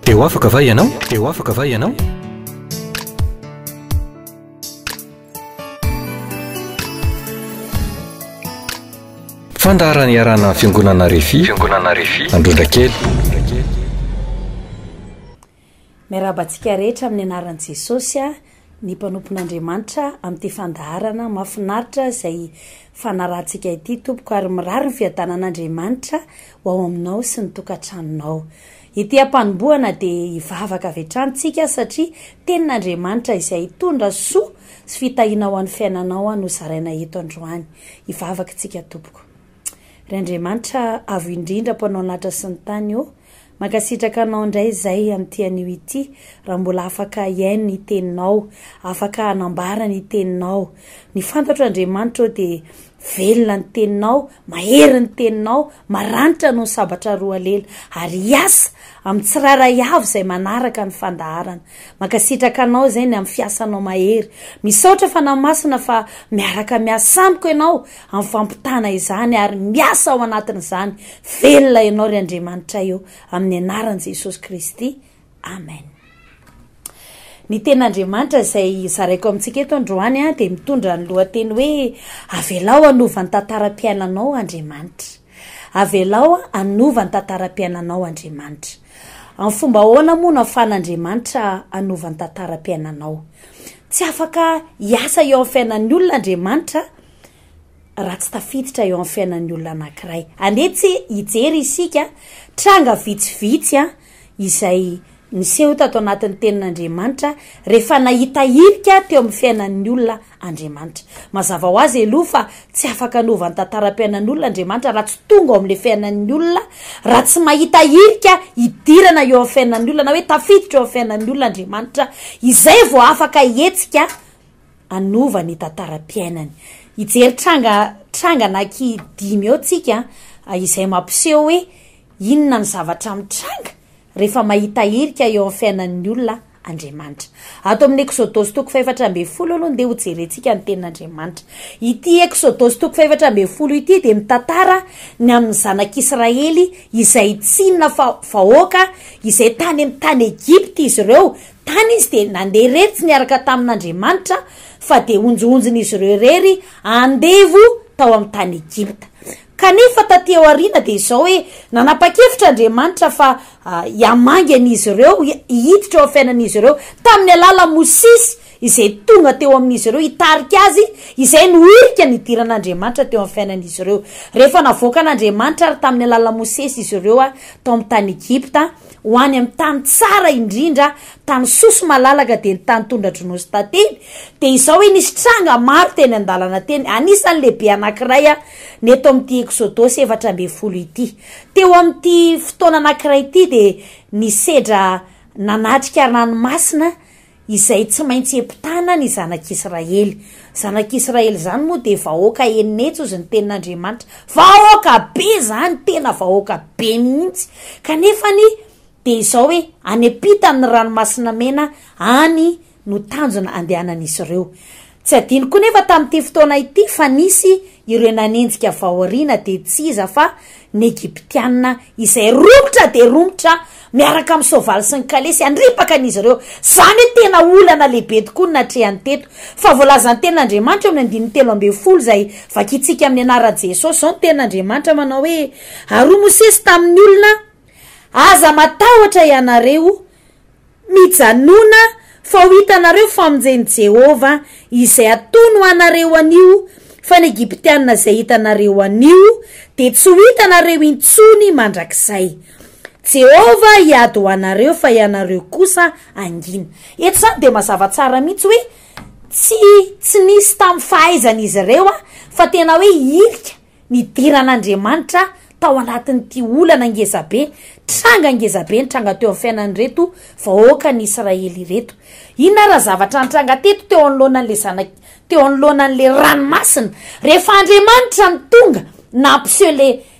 Teo afaka va ianao? Teo afaka va ianao? Fandarana iarana fiangonana Refi Androndra kely. Miarabantsika rehetra amin'ny anaran'i Jesosy ny mpanompon'Andriamanitra amin'ity fandaharana mahafinaritra izay fanarantsika ity tompoko ary mirary ny fiadanan'Andriamanitra ho ao aminao sy ny tokantranonao. Ity ampanomboana dia hivavaka avy hatrany satria tenin'Andriamanitra izay hitondra soa sy fitahiana ho an'ny fiainanao no zaraina eto androany. Hivavaka tsika tompoko. Ry Andriamanitra avo indrindra mpanao natra sy ny tany io, mankasitraka anao indray izay amin'ity anio ity, raha mbola afaka iaino ny teninao, afaka hanambara ny teninao. Ny fantatro Andriamanitra dia velona ny teninao, mahery ny teninao, maranitra no sabatra roa lela, ary hiasa amin'ny tsiraray avy izay manaraka ny fandaharana. Mankasitraka anao izay ny amin'ny fiasanao mahery. Misaotra fanamasina fa miaraka miasa amiko ianao amin'ny fampitana izany ary miasa ao anatin'izany. Velona ianao ry Andriamanitra io amin'ny anaran'i Jesosy Kristy. Amen. Ny ten'Andriamanitra izay zaraiko amintsika eto androany dia mitondra ny lohateny hoe avelao anova ny tantaram-piainanao Andriamanitra. Avelao anova ny tantaram-piainanao Andriamanitra. Amin'ny fomba ahoana moa no ahafahan'Andriamanitra anova ny tantaram-piainanao? Tsy afaka hiasa eo amin'ny fiainan'ny olona Andriamanitra raha tsy tafiditra eo amin'ny fiainan'ny olona anankiray. Anetsy hijery isika tranga vitsivitsy izay niseho tato anatin'ny tenin'Andriamanitra rehefa nahita hirika teo amin'ny fiainan'ny olona Andriamanitra. Mazava ho azy aloha fa tsy afaka hanova ny tantaram-piainan'ny olona Andriamanitra raha tsy tonga ao amin'ilay fiainan'ny olona, raha tsy mahita hirika hidirana eo amin'ny fiainan'ny olona na hoe tafiditra eo amin'ny fiainan'ny olona Andriamanitra, izay vao afaka hetsika hanova ny tantaram-piainany. Hijery tranga naky 5 eo tsika izay mampiseho hoe inona ny zavatra mitranga rehefa mahita hirika eo amin'ny fiainan'ny olona Andriamanitra. Ato amin'ny Exodosy 4:10 aloha dia ho jerentsika ny tenin'Andriamanitra. Ity Exodosy 4:10 ity dia mitantara ny amin'ny zanak'Israely izay tsinona vahoaka izay tany amin'ny tany Egypta izy ireo. Tany izy dia nandeha rery tsy niaraka tamin'Andriamanitra fa dia onjonjon'izy ireo rery andevo tao amin'ny tany Egypta. Kanefa taty aoriana dia izao hoe nanapa-kevitra Andriamanitra fa hiamangany ireo, hiditra eo fiainan'izy ireo tamin'ny alala Mosesy izay tonga teo amin'izy ireo hitarika azy, izay no hirika ny idiran'Andriamanitra teo amin'ny fiainan'izy ireo. Rehefa navoaka an'Andriamanitra ary tamin'ny alala Mosesy izy ireo tao amin'ny tany Egypta ho any amin'ny tany tsara indrindra, tany soso malalaka dia ny tany tondra-dronosy tanteny, dia izao hoe nisy tranga maro teny an-dalana teny, anisan'ny lehibe anankiray neto amin'ity Exodosy 4:10 ity. Teo amin'ity fotoana anankiray ity dia nisedra nanatrika ranomasina izay tsy maintsy epitana ny zanak'Israely. Zanak'Israely zany moa dia vahoaka enetso izy ny tenin'Andriamanitra. Vahoaka be zany, tena vahoaka be mihitsy. Kanefany dia izao hoe anepitany ny ranomasina mena any no tanjona andehanan'izy ireo. Tsy adino koa nefa tamin'ity fotoana ity fa nisy ireo nanenjika vahoarina dia tsy iza fa ny Egyptianina izay romotra dia romotra miaraka amin'ny soavaly sy ny kalesy andripaka an'izy ireo. Zany hoe tena olana lehibe tokoa natrehany teto. Fa voalazany tenin'Andriamanitra amin'ny 13:10 izay vakitsika amin'ny anaran'i Jesosy zao ny tenin'Andriamanitra manao hoe ary Mosesy tamin'ny olona, aza matahotra ianareo mijanona fa ho hitanareo famonjen'i Jehova izay ataony ho anareo anio, fa ny Egyptianina izay hitanareo anio dia tsy ho hitanareo intsony mandrakizay. Jehova hiady ho anareo fa ianareo kosa angina. Eto zany dia mazava tsara mihitsy hoe tsy nisy tamin'ny fahaizan'izy ireo fa tena hoe hirika ny idiran'Andriamanitra tao anatin'ity olana ngezabe, tranga ngezabe ny tranga teo amin'ny fiainany reto vahoaka ny Israely reto. Inona raha zavatra nitranga teto teo anoloanan'le ranomasina? Rehefa Andriamanitra ny tonga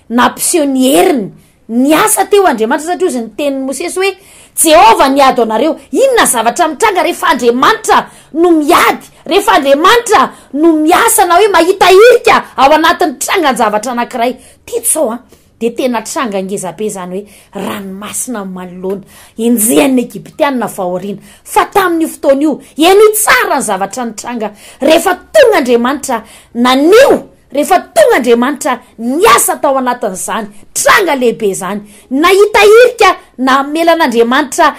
nampiseho ny heriny niasa teo Andriamanitra, satria izy ny tenin'ny Mosesy hoe Jehova niady anareo. Inona zavatra mitranga rehefa Andriamanitra no miady, rehefa Andriamanitra no miasa na hoe mahita hirika ao anatin'ny tranga ny zavatra anankiray. Tito sao de tena tranga ngezabe zany hoe ranomasina manoloana enjehan'ny Egyptianina faorina fa tamin'io fotoana io eny tsara ny zavatra nitranga rehefa tonga Andriamanitra nanio rehefa tonga Andriamanitra niasa tao anatin'izany tranga lehibe zany nahita irika na melan'Andriamanitra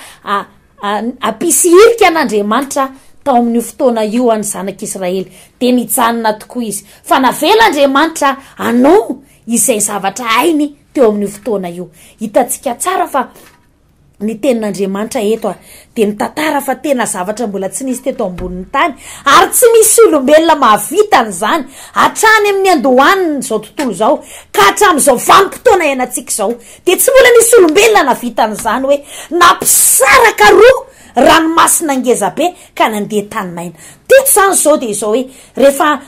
apisy irika n'Andriamanitra tao amin'ny fotoana io any zanak'Israely de nijanona tokoa izy fa navela Andriamanitra anao izay zavatra hainy teo amin'ny fotoana io hitantsika tsara fa ny tenin'Andriamanitra eto de mitantara fa tena zavatra mbola tsy nisy teto ambonin'ny tany ary tsy misy olombelona mahavita an'izany hatrany amin'ny andohaniny zao tontolo zao ka hatramin'izao vanim-potoana iainantsika zao de tsy mbola nisy olombelona navita an'izany hoe nampisaraka roa ranomasina ngezabe ka nandeha tany maina teto zany zao de zao hoe rehefa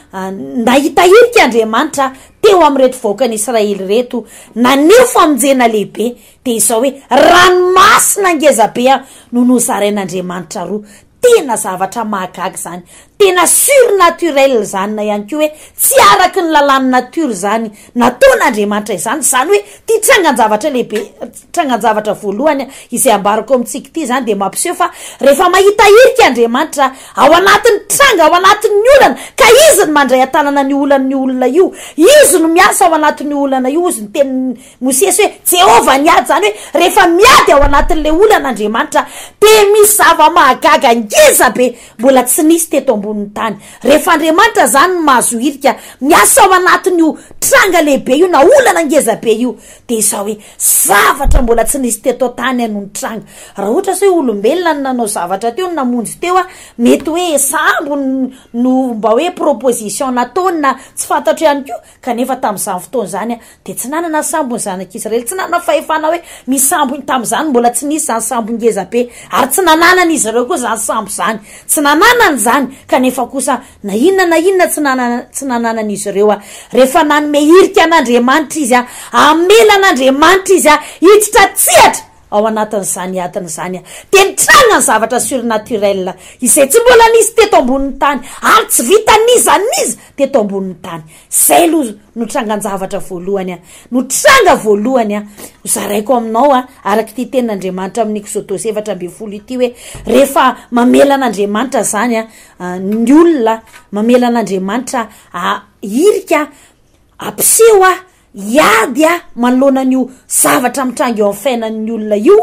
nahita irika Andriamanitra teo amin'reto vahoakan'Israely reto naneho famonjena lehibe de izao hoe ranomasina ngezabe no nozarain'Andriamanitra roa tena zavatra mahagaga zany tena surnaturel zany na ihany koa hoe tsy araky ny lalan'ny natiora zany nataon'Andriamanitra izany zany hoe ty trangan-javatra lehibe trangan-javatra voalohany izay ambarako amintsika ity zany de mampiseho fa rehefa mahita irika Andriamanitra ao anatin'ny tranga ao anatin'ny olana ka izy ny mandray atanana ny olana io izy no miasa ao anatin'ny olana io izy ny teny Mosesy hoe Jehova niady zany hoe rehefa miady ao anatin'le olan'Andriamanitra de misy zava-mahagaga ngezabe mbola tsy nisy teto ambonin'ny tany rehefa Andriamanitra zany no mahazo irika miasa ao anatin'io tranga lehibe io na olana ngezabe io de izao hoe zavatra mbola tsy nisy teto tany anony tranga raha ohatra hoe olombelona no nanao zavatra teo namonjy teo mety hoe sambo no mba hoe proposition nataony na tsy fantatro ihany koa kanefa tamin'izany fotoana zany de tsy nanana sambo ny zanak'Israely tsy nanana fahefana hoe misy sambo tamin'izany mbola tsy nisy zany sambo ngezabe ary tsy nananana izy ireo koa zany sambo zany tsy nananana zany kanefa kosa na inona tsy nananana izy ireo rehefa nanome irika an'Andriamanitra izy amelan'Andriamanitra izy hiditra tsihatra ao anatin'izany adiny zany de nitranga ny zavatra surnaturel izay tsy mbola nisy teto ambonin'ny tany ary tsy vita niza teto ambonin'ny tany zay aloha no trangan-javatra voalohany no tranga voalohany zaraiko aminao araky ty tenin'Andriamanitra amin'ny Exodus 7:20 ity hoe rehefa mamelan'Andriamanitra zany ny olona mamelan'Andriamanitra irika ampiseho iady manoloana an'io zavatra mitranga eo amin'ny fiainan'ny olona io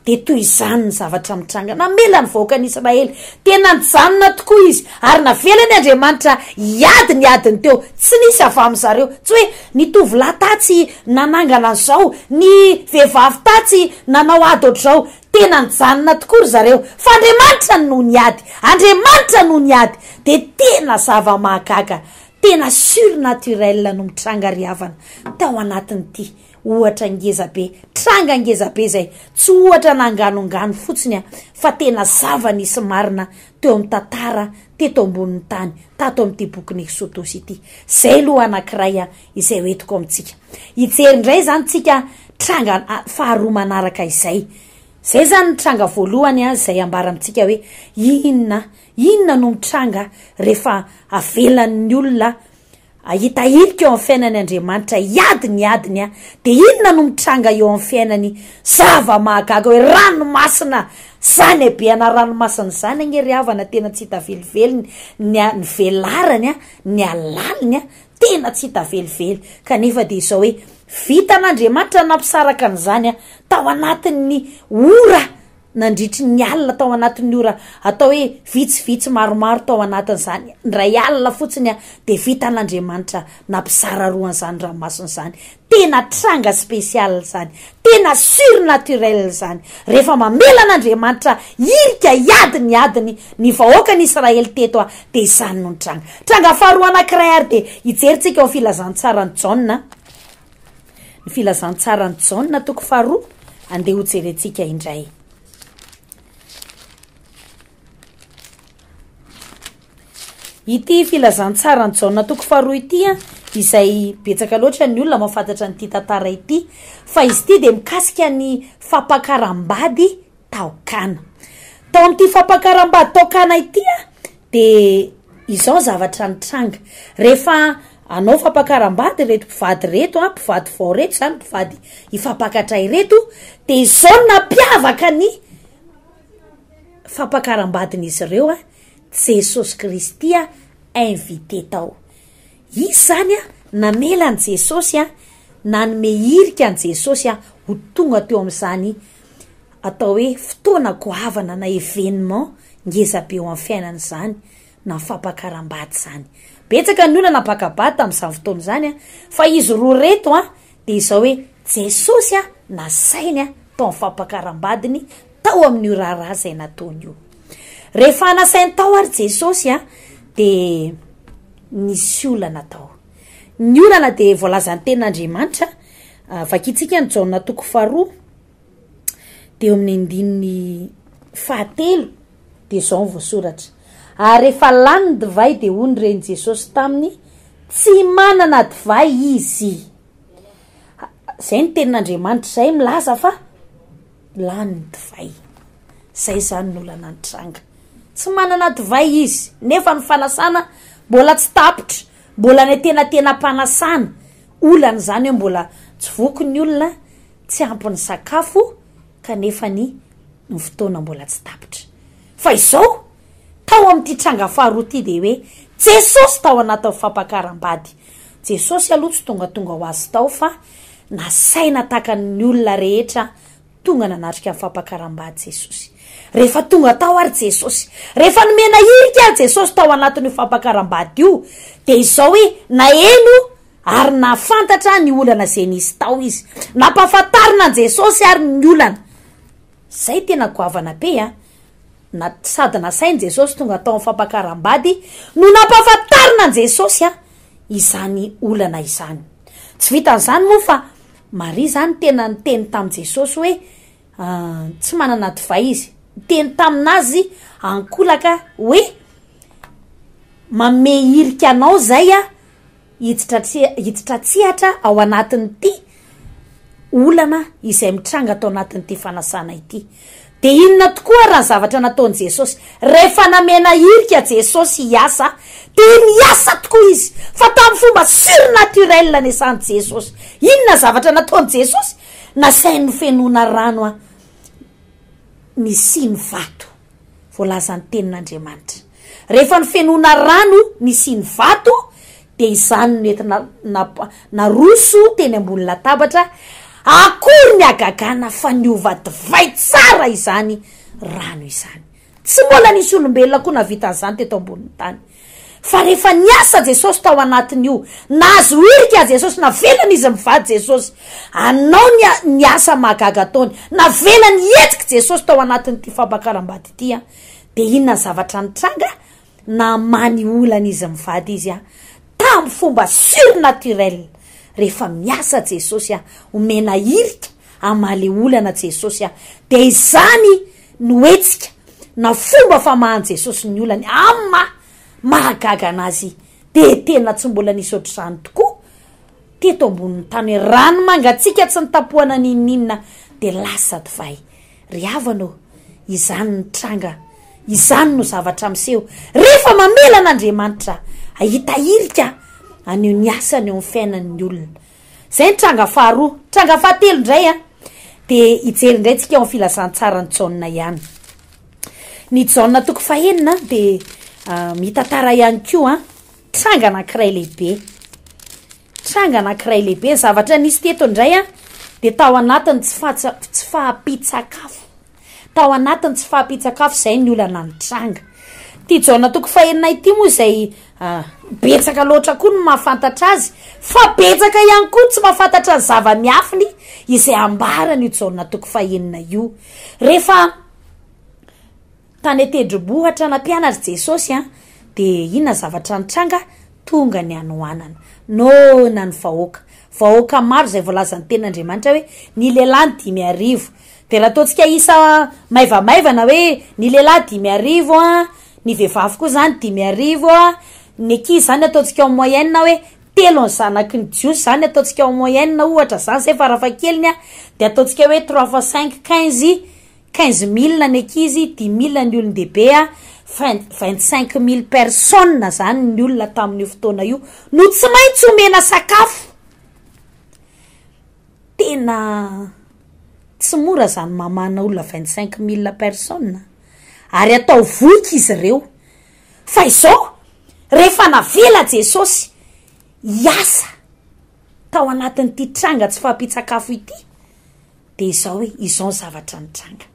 de toy izany ny zavatra mitranga namela ny vahoakan'Israely tena nijanona tokoa izy ary navelany Andriamanitra iadiny teo tsy nisy avy amin'zareo tsy hoe ny tovolahy tatsy nanangana an'izao ny vehivavy tatsy nanao ady ohatr'izao tena nijanona tokoa ry zareo fa Andriamanitra no niady Andriamanitra no niady de tena zava-mahagaga tena surnaturel no mitranga riavana tao anatin'ity ohatra ngezabe tranga ngezabe zay tsy ohatra nanganongano fotsiny fa tena zava-nisy marina teo amin'ny tantara teto ambonin'ny tany tato amin'ity bokin'ny Exodus ity zay aloha anankiray izay hoentiko amintsika hijery indray zany tsika tranga faharoa manaraka izay zany tranga voalohany zay ambara amintsika hoe inona no mitranga rehefa avelan'ny olona ahita irika eo amin'ny fiainany Andriamanitra iadiny de inona no mitranga eo amin'ny fiainany zava-mahagaga hoe ranomasina zany be ana ranomasina zany agny riavana tena tsy hita velively ny velarany ny alaliny tena tsy hita velively kanefa de izao hoe vitan'Andriamanitra nampisaraka an'izany tao anatin'ny ora nandritry ny alina tao anatin'ny ora atao hoe vitsivitsy maromaro tao anatin'izany ndray alina fotsiny de vitan'Andriamanitra nampisara roan'izany ranomasina zany tena tranga spesial zany tena surnaturel zany rehefa mamelan'Andriamanitra irika iadiny ny vahoakan'Israely teto de izany no tranga faharoa anankiray ary de hijeritsika eo filazantsarany Jaona ny filazantsarany Jaona toko faharoa andeha ho jerentsika indray ity filazantsarany Jaona toko faharoa ity izay betsaka loatra ny olona mahafantatra nyity tantara ity fa izy ity de mikasika ny fampakaram-bady taokana tao amin'ity fampakaram-bady taokana ity de izao zavatra nitranga rehefa anao fampakaram-bady reto mpivady reto mpivady vao reto zany mpivady ifampakatray reto de izao nampiavaka ny fampakaram-badin'izy ireo Jesosy Kristy invité tao. Izy zany namela an Jesosy nanome hirika an Jesosy ho tonga teo amin'izany atao hoe fotoana goavana na événement ngeza be eo amin'ny fiainana zany na fampakaram-bady zany. Betsaka ny olona napakabady tamin'izany fotoana zany fa izy roa reto de izao hoe Jesosy nasainy tao amin'ny fampakaram-badiny tao amin'ny raharaha zay nataony io. Rehefa nasainy tao ary Jesosy de nisy olana tao. Ny olana de voalazan'ny tenin'Andriamanitra vakitsika ny Jaona 2 de eo amin'ny andininy 7 de zao ny voasoratra. Ary rehefa lany ny divay de hoy ny reny Jesosy taminy tsy manana divay izy. Zay ny tenin'Andriamanitra zay milaza fa lany ny divay. Zay zany ny olana nitranga. Tsy manana divay izy nefa ny fanasana mbola tsy tapitra, mbola ny tena mpanasana. Olana zany hoe mbola tsy voky ny olona, tsy ampy ny sakafo kanefa ny fotoana mbola tsy tapitra. Fa izao tao amin'ity tranga faharoa ty de hoe Jesosy tao anaty fampakaram-bady. Jesosy aloha tsy tonga ho azy tao fa nasaina tahaka ny olona rehetra tonga nanatrika amin'ny fampakaram-bady Jesosy. Rehefa tonga tao ary Jesosy, rehefa nomena hirika Jesosy tao anatin'io fampakaram-bady io de izao hoe naeno ary nafantatra ny olana zay nisy tao izy. Nampahafantarina Jesosy ary ny olana. Zay tena goavana be sady nasainy Jesosy tonga tao amin'ny fampakaram-bady no nampahafantarina Jesosy izany olana izany. Tsy vitan'izany moa fa Maria zany tena niteny tamin'i Jesosy hoe tsy manana divay izy. Teny taminazy ankolaka hoe manome hirika anao zay hiditra tsihatra ao anatin'ity olana izay mitranga tao anatin'ity fanasana ity. De inona tokoa raha zavatra nataony Jesosy? Rehefa namena hirika Jesosy hiasa de niasa tokoa izy fa tamin'ny fomba surnaturel nesany Jesosy. Inona zavatra nataony Jesosy? Nasainy fenona rano nisy ny vato. Voalazan'ny tenin'Andriamanitra. Rehefa ny fenona rano nisy ny vato de izany nety naroso teny ambony latabatra akory ny agagana fa niova divay tsara izany rano izany. Tsy mbola nisy olombelona koa navita an'izany teto ambonin'ny tany. Fa rehefa niasa Jesosy tao anatin'io, nahazo hirika Jesosy, navelany izy mivady Jesosy, anao niasa mahagaga ataony, navelany hetsika Jesosy tao anatin'ity fampakaram-bady ity de inona zavatra nitranga? Namany olana izy mivady izy tamin'ny fomba surnaturel. Rehefa miasa Jesosy omena hirika amale olana Jesosy de izany noetsika na fomba famahany Jesosy ny olany mahagaga anazy de tena tsy mbola nisy ohatr'izany tokoa teto ambonin'ny tany. Rano mangatsika tsy nitapohana ninina de lasa divay. Ry havana izany nitranga, izany no zavatra miseho rehefa mamela an'Andriamanitra ahita hirika anio ny asany eo amin'ny fiainan'ny olona. Zay tranga faharoa. Tranga fahatelo indray de ijery indray tsika eo amin'ny filazantsara ny Jaona ihany. Ny Jaona 2 de mitantara ihany koa tranga anankiray lehibe. Tranga anankiray lehibe. Zavatra nisy teto indray de tao anatiny tsy fahampitsakafo. Tao anatiny tsy fahampitsakafo zay ny olana ny tranga. Ty Jaona 2 ity moa zay betsaka loatra koa no mahafantatra azy, fa betsaka ihany koa tsy mahafantatra ny zava-miafiny izay ambarany io Jaona 2 io. Rehefa tany tendrombohitra nampianatra Jesosy de inona zavatra nitranga? Tonga ny anohanana nona ny vahoaka maro zay voalazan'ny tenin'Andriamanitra hoe ny lehilahy 5,000. De raha ataontsika isa maivamaivana hoe ny lehilahy 5,000 ny vehivavy koa zany 5,000 ny ankizy zany ataontsika en moyenne hoe 3 ny zanaky ny jiosy zany ataontsika en moyenne ohatra zany zay farafahakeliny de ataontsika hoe 3 x 5 15,000 ny ankizy, 10,000 ny olon-dehibe 25 000 personnes zany ny olona tamin'io fotoana io no tsy maintsy omena sakafo. Tena tsy mora zany mamana olona 25 000 personnes ary atao voky izy ireo. Fa izao rehefa navela Jesosy hiasa tao anatin'ity tranga tsy fampitsakafo ity, de izao hoe izao zavatra ny tranga.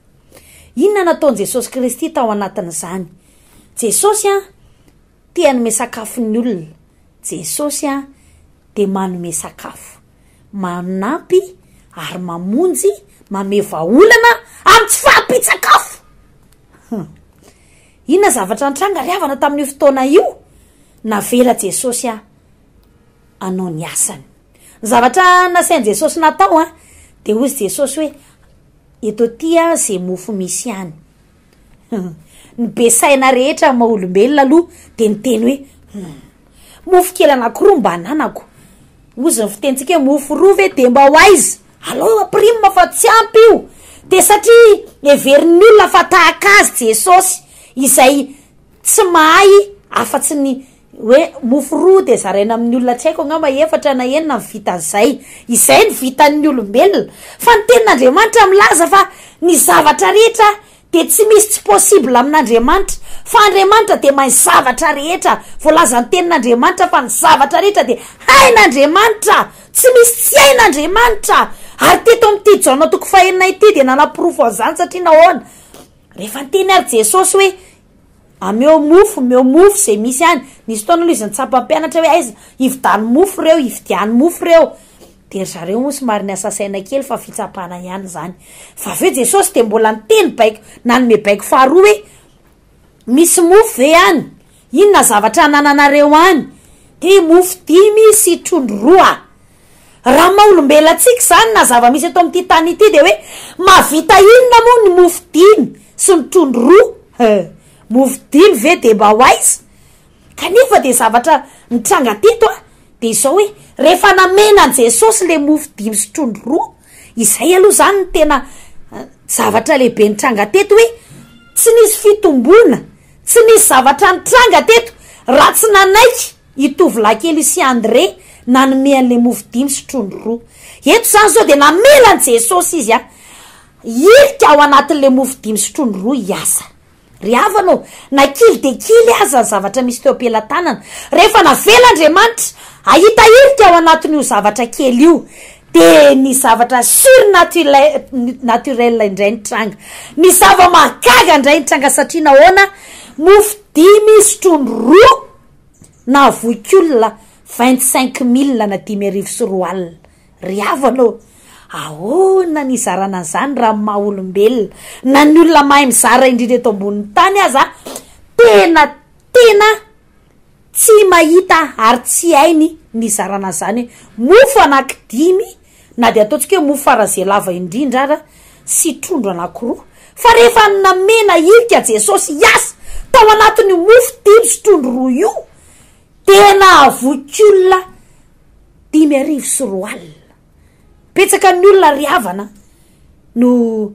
Inona nataony Jesosy Kristy tao anatin'izany? Jesosy tia nome sakafo ny olona. Jesosy de manome sakafo, manampy ary mamonjy, mameva olana amin'ny tsy fampitsakafo. Inona zavatra ny tranga riavana tamin'io fotoana io? Navela Jesosy anao ny asany. Ny zavatra nasain Jesosy natao de hozy Jesosy hoe eto tia zay mofo misy any. Ny besaina rehetra maha-olombelona aloha de niteny hoe mofo kely anankiroa mba ananako. Ozy ny fitentsika mofo roa ve de mba ho aiza? Allo prime fa tsy ampy io. De satria everin'ny olona fa tahaka azy Jesosy izay tsy mahay afa-tsy ny hoe mofo roa de zaraina amin'ny olona tsy haiko angamba efatra na enina ny vitan'izay. Izay ny vitan'ny olombelona. Fa ny tenin'Andriamanitra milaza fa ny zavatra rehetra de tsy misy tsy possible amin'Andriamanitra. Fa Andriamanitra de mahay zavatra rehetra. Voalaza ny tenin'Andriamanitra fa ny zavatra rehetra de hain'Andriamanitra. Tsy misy tsy hain'Andriamanitra. Ary teto amin'ity Jaona 4:9 ity de nanapirofo an'izany satria nahoana? Rehefa niteny ary Jesosy hoe ameo mofo zay misy any. Nisy fotoana aloha izy nitsapa mpianatra hoe aiza ividany mofo reo, ividiany mofo reo. De zareo moa somary niasa saina kely fa fitsapana ihany zany. Fa aveo Jesosy de mbola niteny baiko, nanome baiko faharoa hoe misy mofo ve any? Inona zavatra anananareo any? De mofo 5 sy trondro 2. Raha maha-olombelantsika zany na zava-misy eto amin'ity tany ity de hoe mahavita inona moa ny mofo 5 sy ny trondro 2? Mofo 5 ve de mba ho aiza? Kanefa de zavatra nitranga teto de izao hoe rehefa namena an Jesosy le mofo 5 sy trondro 2, izay aloha zany ny tena zavatra lehibe nitranga teto hoe tsy nisy fitombona, tsy nisy zavatra nitranga teto raha tsy nanaiky itovolahy kely sy André nanome an'le mofo 5 sy trondro 2. Eto zany zao de namela an Jesosy izy irika ao anatin'le mofo 5 sy trondro 2 hiasa. Riavanao, na kily de kily aza ny zavatra misy teo am-pelantanana. Rehefa navela Andriamanitra ahita irika ao anatin'io zavatra kely io, de ny zavatra surnaturel indray ny tranga. Ny zava-mahagaga indray ny tranga satria nahoana? Mofo 5 sy trondro 2 na voikolona 25 000 na 5,4 alina. Riavanao, ahoana ny zarana an'izany raha maha-olombelona na ny olona mahay mizara indrindra eto ambonin'ny tany aza tena tsy mahita ary tsy hainy ny zarana an'izany mofo anaky 5 na de ataontsika hoe mofo farazay lava indrindra ara sy trondro anankiroa. Fa rehefa namena irika Jesosy hiasa tao anatin'ny mofo 5 sy trondro 2 io, tena avokolona 5,4 alina. Petsaka ny olona riavana no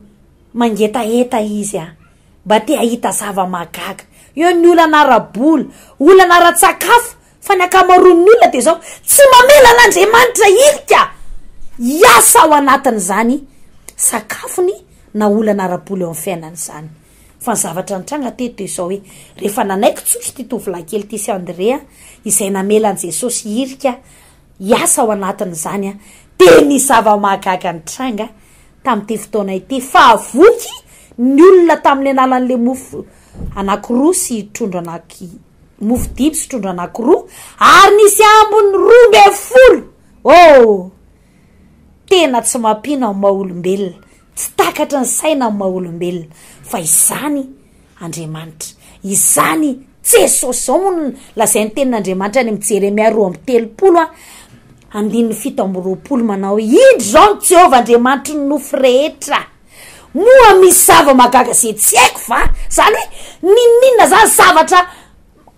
mangetaeta izy mba te ahita zava-mahagaga. Eo ny olana ara-bola, olana ara-tsakafo, fa ny akamaroan'ny olona de zao tsy mamela n'Andriamanitra irika hiasa ao anatin'izany sakafony na olana ara-bola eo amin'ny fiainan'izany. Fa ny zavatra nitranga teto de izao hoe rehefa nanaiky tsotry ty tovolahy kely ty sy Andrea izay namela an Jesosy irika hiasa ao anatin'izany de ny zava-mahagaga nitranga tamin'ity fotoana ity. Fa avoky ny olona tamin'ny alalan'le mofo anankiroa sy trondro mofo 5 sy trondro anankiroa ary nisy ambony 12. Oh, tena tsy mampina amin'ny maha-olombelona, tsy takatra ny saina amin'ny maha-olombelona. Fa izany Andriamanitra, izany Jesosy. Zao moa lazay ny tenin'Andriamanitra any amin'ny Jeremia 2:30 5:20 manao indro zao ny Jehovah Andriamanitra ny nofo rehetra. Moa misy zava-mahagaga zay tsy haiko va? Zany hoe ninona zany zavatra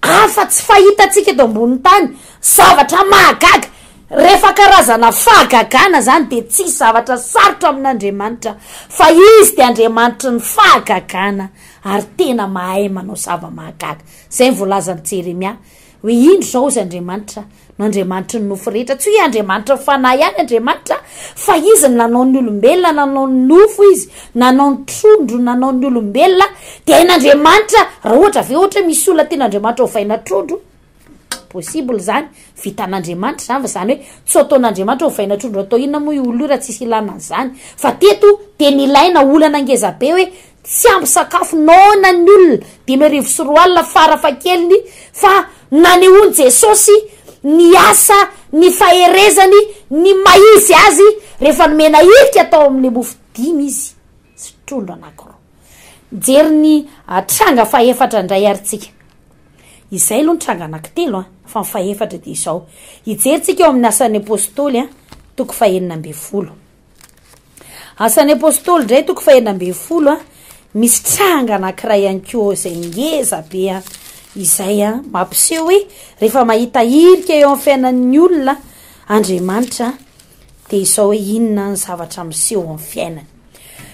hafa tsy fahitatsika eto ambonin'ny tany, zavatra mahagaga rehefa karazana fahagagana zany de tsy zavatra sarotra amin'Andriamanitra fa izy de Andriamanitra ny fahagagana ary tena mahay manao zava-mahagaga. Zay ny volazan'ny Jeremia hoe indro zao izy Andriamanitra no Andriamanitra ny nofo rehetra, tsy hoe Andriamanitra fanahy ihany Andriamanitra fa izy nanao ny olombelona, nanao ny nofo izy, nanao ny trondro, nanao ny olombelona de hain'Andriamanitra. Raha ohatra ve ohatra misy olona tena Andriamanitra hovaina trondro, possible zany vitan'Andriamanitra zany, fa zany hoe tsy ataon'Andriamanitra hovaina trondro atao inona moa io olo raha tsisy ilana zany. Fa teto de nilaina olana ngeza be hoe tsy ampy sakafo naona ny olona 5,4 farafakeliny fa nanehoany Jesosy ny asa, ny faherezany, ny maizy azy rehefa nomena irika atao amin'ny mofo 5 izy sy trondro anankiroa. Jery ny tranga faefatra indray aritsika. Izay aloha ny tranga anankitelo fa ny faefatra de izao. Ijeritsika eo amin'ny asan'ny apôstôly toko 9. Asan'ny apôstôly ndray toko 9 misy tranga anankiray ihany koa zay ngeza be izay mampiseho hoe rehefa mahita irika eo amin'ny fiainan'ny olona Andriamanitra de izao hoe inona ny zavatra miseho amin'ny fiainany.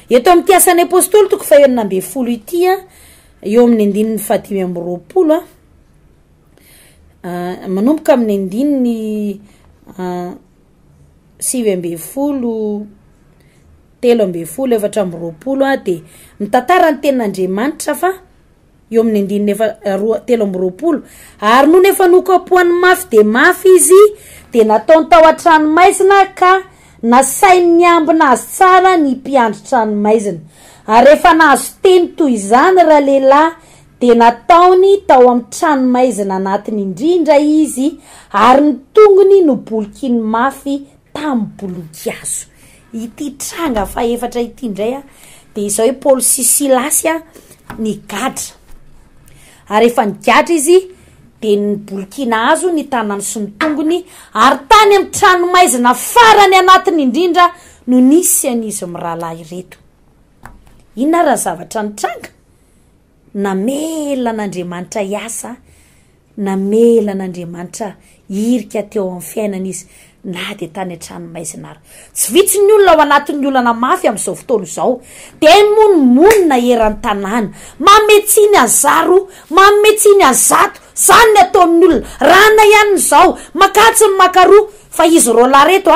Eto amin'ny asan'ny apôstôly toko 9 ity eo amin'ny 15 manomboka amin'ny 7 13 de mitantara ny tenin'Andriamanitra fa eo amin'ny 13 ary no nefa nokapohany mafy de mafy izy de nataony tao an-tranomaizina ka nasainy ny ambina azy tsara ny mpiandry tranomaizina. Ary rehefa nahazo teny toy izany raha lehilahy de nataony tao amin'ny tranomaizina anatiny indrindra izy ary ny tongony no bolokiny mafy tamin'ny boloky hazo. Ity tranga faefatra ity indray de izao hoe Paoly sy Silasy ny gadra. Ary rehefa nigadra izy de ny bolokina hazo ny tanany sy ny tongony ary tany amin'ny tranomaizina farany anatiny indrindra no nisy an'izy mirahalahy ireto. Inona raha zavatra ny tranga? Namelan'Andriamanitra iasa, namelan'Andriamanitra irika teo amin'ny fiainana izy na de tany an-tranomaizina ary. Tsy vitsy ny olona ao anatin'ny olana mafy amin'izao fotoana izao de monina eran'ny tanàna, mametsiny azaro, mametsiny azato, zany ny ataon'ny olona rana ihany zao, makatsy ny makaroa. Fa izy ro lareto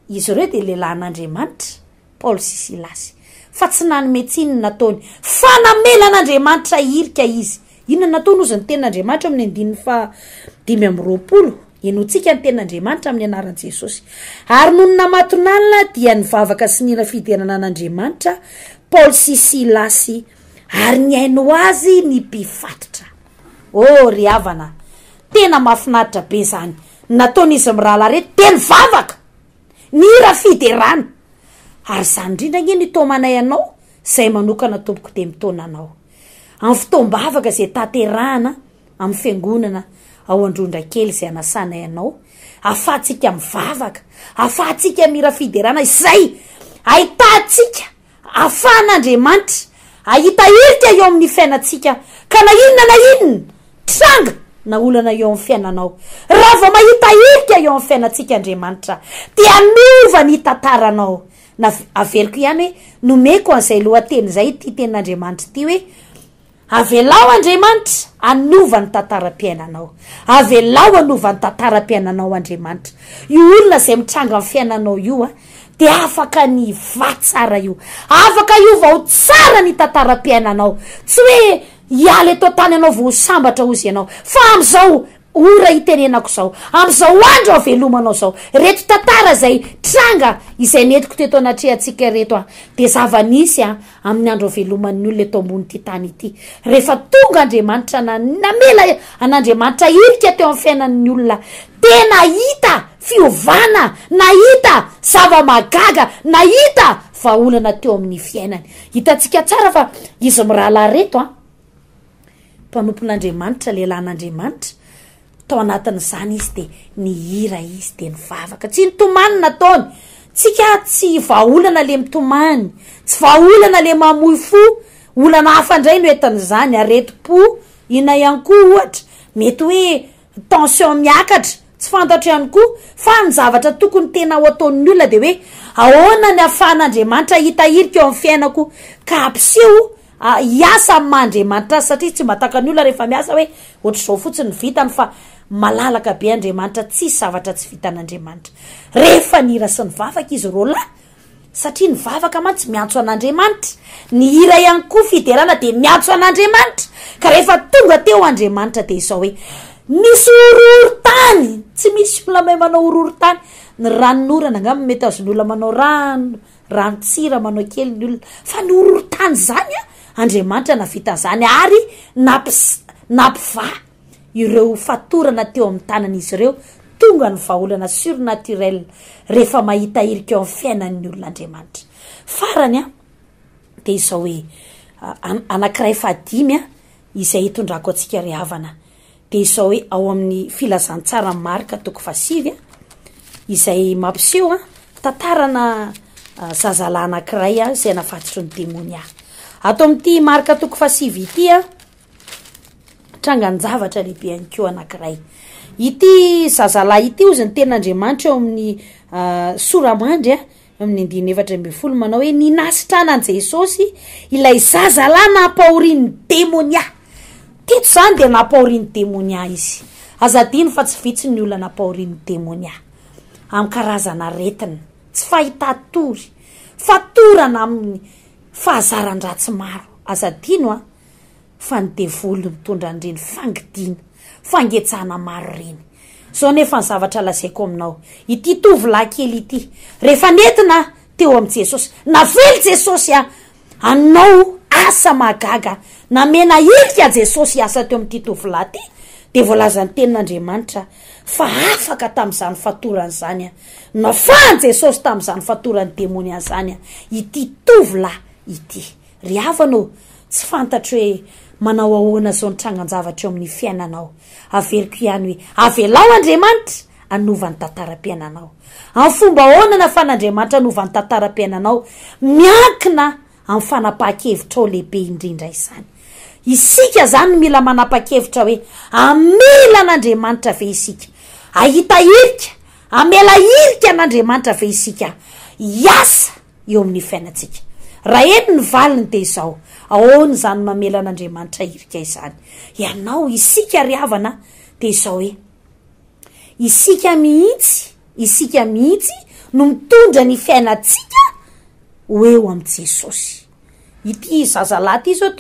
izy ireo de lehilahin'Andriamanitra Paoly sy Silasy fa tsy nanometsiny nataony fa namelan'Andriamanitra irika izy. Inona nataony ozy ny tenin'Andriamanitra amin'ny 5 enotsika ny tenin'Andriamanitra amin'ny anaran'i Jesosy. Ary noho namatonalina dia nivavaka sy nina fiderana an'Andriamanitra Paoly sy Silasy ary ny aino azy ny mpifatotra. Ry havana, tena mahafinaritra be zany. Nataon'izy mirahalahy reto de nivavaka nira fiderana. Ary zany indrindra nge ny tomanay anao zay manokana tompoko de mitona anao amin'ny fotoam-bavaka zay tanterahana amin'ny fiangonana ao Androndrakely zay anasanay anao, afatsika mivavaka, afatsika mira fiderana izay ahitantsika afan'Andriamanitra, ahita irika eo amin'ny fiainatsika ka na inona tranga na olana eo amin'ny fiainanao. Raha vao mahita irika eo amin'ny fiainatsika Andriamanitra de anova ny tantaranao. Na aveliko ihany hoe nomeko an'izay lohateny zay ity tenin'Andriamanitra ity hoe avelao Andriamanitra anova ny tantaram-piainanao, avelao anova ny tantaram-piainanao Andriamanitra. Io olona zay mitranga amin'ny fiainanao io de afaka ny va tsara io, afaka io vao tsara ny tantaram-piainanao. Tsy hoe hiala eto tany anao vao sambatra ozy ianao fa am'izao ora itenenako zao, am'izao andro avelomanao zao. Reto tantara zay tranga izay netiko teto anatrehantsika reto de zava-nisy amin'ny andro aveloman'ny olona eto ambony ty tany ity. Rehefa tonga Andriamanitra namela an'Andriamanitra irika teo amin'ny fiainan'ny olona, tena hita fiovana, nahita zava-magaga, nahita vaolana teo amin'ny fiainany. Hitantsika tsara fa izy mirahalahy reto mpanompon'Andriamanitra, lehilahin'Andriamanitra, tao anatin'izany izy de nihira izy de nivavaka. Tsy nitomany nataony. Tsika tsy vaolana le mitomany, tsy vaolana le mamoy fo. Olana hafa indray no entan'izany, aretim-po, ina ihany koa ohatra. Mety hoe tension miakatra, tsy fantatro ihany koa fa ny zavatra tokony tena ho ataon'ny olona de hoe ahoana ny afahan'Andriamanitra hitahirika eo amin'ny fiainako ka ampiseho hiasa amin'ny Andriamanitra satria tsy mataka ny olona rehefa miasa hoe ohatr'izao fotsiny vitany fa malalaka be Andriamanitra tsy zavatra tsy vitan'Andriamanitra rehefa nira sy ny vavaka izy rola satria ny vavaka mantsy miantso an'Andriamanitra ny hira ihany koa fiderana de miantso an'Andriamanitra ka rehefa tonga teo Andriamanitra de izao hoe misy orohoro-tany tsy misy olona mahay manao orohoro-tany ny ranon'orana angamba mety azon'ny olona manao rano-tsira manao kely ny olona fa ny orohoro-tany zany Andriamanitra navita zany ary nampiva ireo fatorana teo amin'ny tanan'izy ireo tonga ny vahaolana surnaturel rehefa mahita hirika eo amin'ny fiainan'ny olon'Andriamanitra farany de izao hoe anankiray fahadimy izay hitondrako antsika ry havana de izao hoe ao amin'ny filazantsara Marka 9:9 izay mampiseho tantarana zazalahy anankiray izay nafatotry ny demonia ato amin'ity Marka 9:7 ity trangan-javatra lehibe ihany koa anankiray ity zazalahy ity ozy ny ten'Andriamanitra eo amin'ny soramandry amin'ny 9:12 manao hoe ninasitrana an Jesosy ilay zazalahy nampahorian'ny demonia teto zany de nampahorian'ny demonia izy azadiny fa tsy vitsy ny olona nampahorian'ny demonia amin'ny karazana aretina tsy fahitatory fatorana amin'ny fahazaran-dratsy maro azadino fa ny devolo mitondra an'ireny fangidina fangetsahana maro reny zao nefa ny zavatra lazaiko aminao ity tovolahy kely ity rehefa nentina teo amin'ny Jesosy navely Jesosy anao asa magaga namena hirika Jesosy asa teo amin'ity tovolahy ty de voalazany tenin'Andriamanitra fa afaka tamin'izany fatorany zany nafahan Jesosy tamin'izany fatorany demonia zany ity tovolahy ity ry havanao tsy fantatro hoe manao ahoana zao ny trangan-javatra eo amin'ny fiainanao averiko ihany hoe avelao Andriamanitra anovany tantaram-piainanao amin'ny fomba ahoana nafan'Andriamanitra anovany tantaram-piainanao miankina amin'ny fanapahan-kevitra lehibe indrindra izany isika zany mila manapa-kevitra hoe amela an'Andriamanitra ve isika ahita hirika amela hirika an'Andriamanitra ve isika hiasa eo amin'ny fiainatsika raha eny ny valiny de izao ahoana zany mamela an'Andriamanitra hirika izany ianao isika ry havana de izao hoe isika mihitsy no mitondra ny fiainatsika ho eo amin'ny Jesosy ity zazalahy ity zao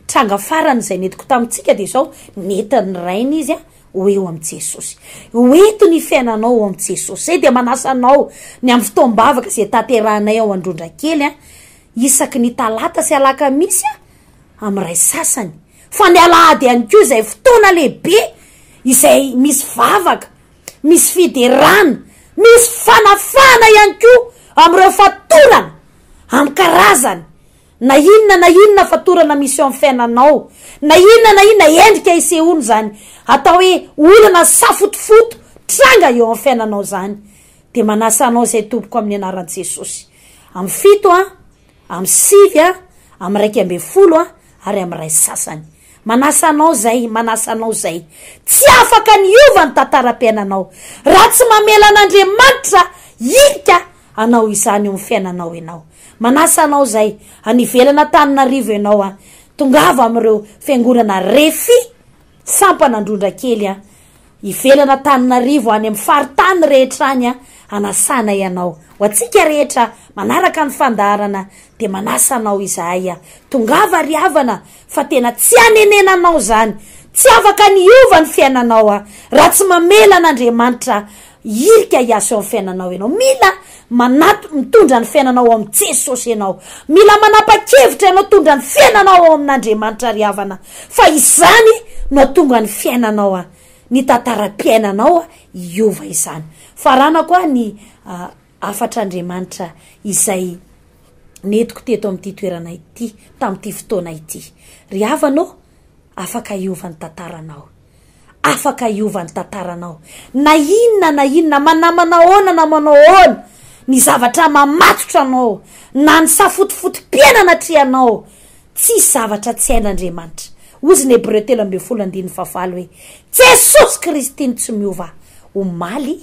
tranga farany izay netiko tamintsika de izao netiny rainy izy ho eo amin'ny Jesosy hoeto ny fiainanao ao amin'ny Jesosy zay de manasanao ny amin'ny fotoam-bavaka izay tanterahanay ao androndra kely isaky ny talata sy alakamisy amin'ny ray sasany fa ny alahady ihany koa izay fotoana lehibe izay misy vavaka misy fiderana misy fanafana ihany koa amin'ireo fatorana amin'ny karazany na inona fatorana misy eo amin'ny fiainanao na inona endrika isehoany zany atao hoe olana safotofoto tranga eo amin'ny fiainanao zany de manasa anao izay tompoko amin'ny anaran'i Jesosy amin'ny 7 amin'ny 9 amin'ny 12 ary amin'ny ray sasany manasa anao zay tsy afaka niova ny tantaram-piainanao raha tsy mamela an'Andriamanitra hirika anao izany eo amin'ny fiainanao ianao manasa anao zay anivelana Tananarivo ianao tongava amin'ireo fiangonana refy sampanandrondra kely ivelana Tananarivo any amin'ny faritany rehetra any anasana ianao ho atsika rehetra manaraka ny fandaharana de manasa anao izahay tongava ry havana fa tena tsy anenenanao zany tsy afaka niova ny fiainanao raha tsy mamela an'Andriamanitra hirika hiasa eo amin'ny fiainanao ianao mila mitondra ny fiainanao amin'ny Jesosy ianao mila manapa-kevitra ianao tondra ny fiainanao ao amin'Andriamanitra ry havana fa izany no atonga ny fiainanao ny tantaram-piainanao iova izany farana koa ny afatr'Andriamanitra izay netiko teto amin'ity toerana ity tamin'ity fotoana ity ry havanao afaka iova ny tantaranao afaka iova ny tantaranao na inona manamana ahoana na manao ahoana ny zavatra mamatotra anao na ny safotofotom-piainana trianao tsy zavatra tsy hain'Andriamanitra ozy ny Hebreo 13:15 hoe Jesosy Kristy tsy miova omaly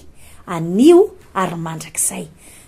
anio ary mandrakizay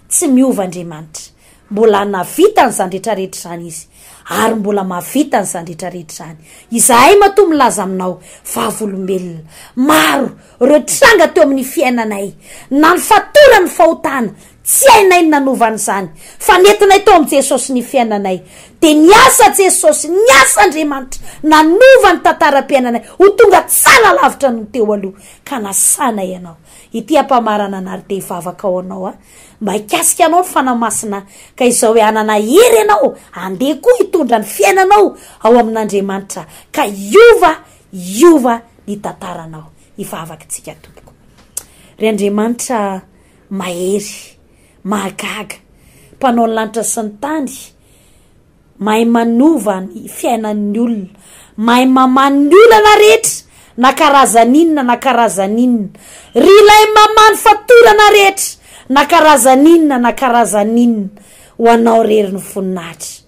tsy miova Andriamanitra mbola navita ny zandretrarehetra zany izy ary mbola mavita ny zandretrarehetra zany izahay mato milaza aminao vavolombelona maro reo tranga teo amin'ny fiainanay na ny fatorany fahotana tsy hainay nanovany zany fa nentinay tao amin'i Jesosy ny fiainanay de niasa Jesosy niasa Andriamanitra nanova ny tantaram-piainanay ho tonga tsara lavitra no teo aloha ka nasana ianao ity ampamarana anary de hivavaka ao anao mba hikasika anao ny fanamasina ka izao hoe anana hery ianao andeha koa hitondra ny fiainanao ao amin'Andriamanitra ka iova ny tantaranao hivavaka tsika tompoko ry Andriamanitra mahery mahagaga mpanao ny lanitra sy ny tany mahay manova ny fiainan'ny olona mahay mamany ny olana rehetra na karazan'inona na karazan'inona ry ilay mamany fatorana rehetra na karazan'inona na karazan'inona ho anao rery ny voninahitra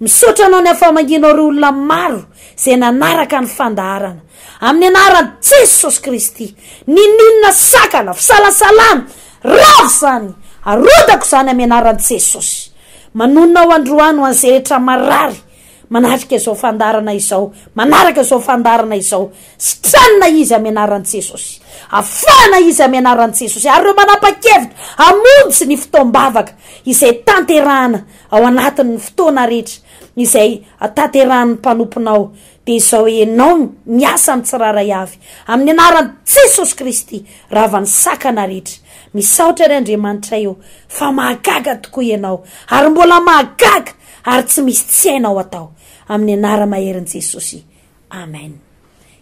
misaotra anao ny afamanginao ry olona maro izay nanaraka ny fandaharana amin'ny anaran'i Jesosy Kristy ninona sakana fisalasalana ravo zany arodako zany amin'ny anaran'i Jesosy manonona ho androany ho an'izay rehetra marary manaraka izao fandarana izao manaraka izao fandarana izao sitranina izy amin'ny anaran'i Jesosy afana izy amin'ny anaran'i Jesosy ary reo manapa-kevitra amonjy ny fotoam-bavaka izay tanterahana ao anatin'ny fotoana rehetra izay tanterahany mpanomponao de izao ianao miasa amin'ny tsiraray avy amin'ny anaran'i Jesosy Kristy ravany sakana rehetra misaotra ry Andriamanitra eo fa mahagaga tokoa ianao ary mbola mahagaga ary tsy misy tsy hainao atao amin'ny anara maherin' Jesosy amen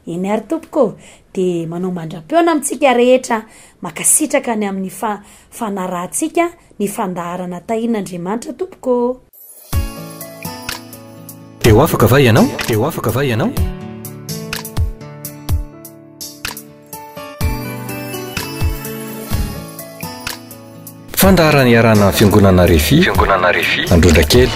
iny ary tompoko de manao mandram-peona amintsika rehetra makasitraka ny amin'ny fanarahantsika ny fandaharana tahin'Andriamanitra tompoko eo afaka va ianao fandaharana iarana fiangonana Refi androndra kely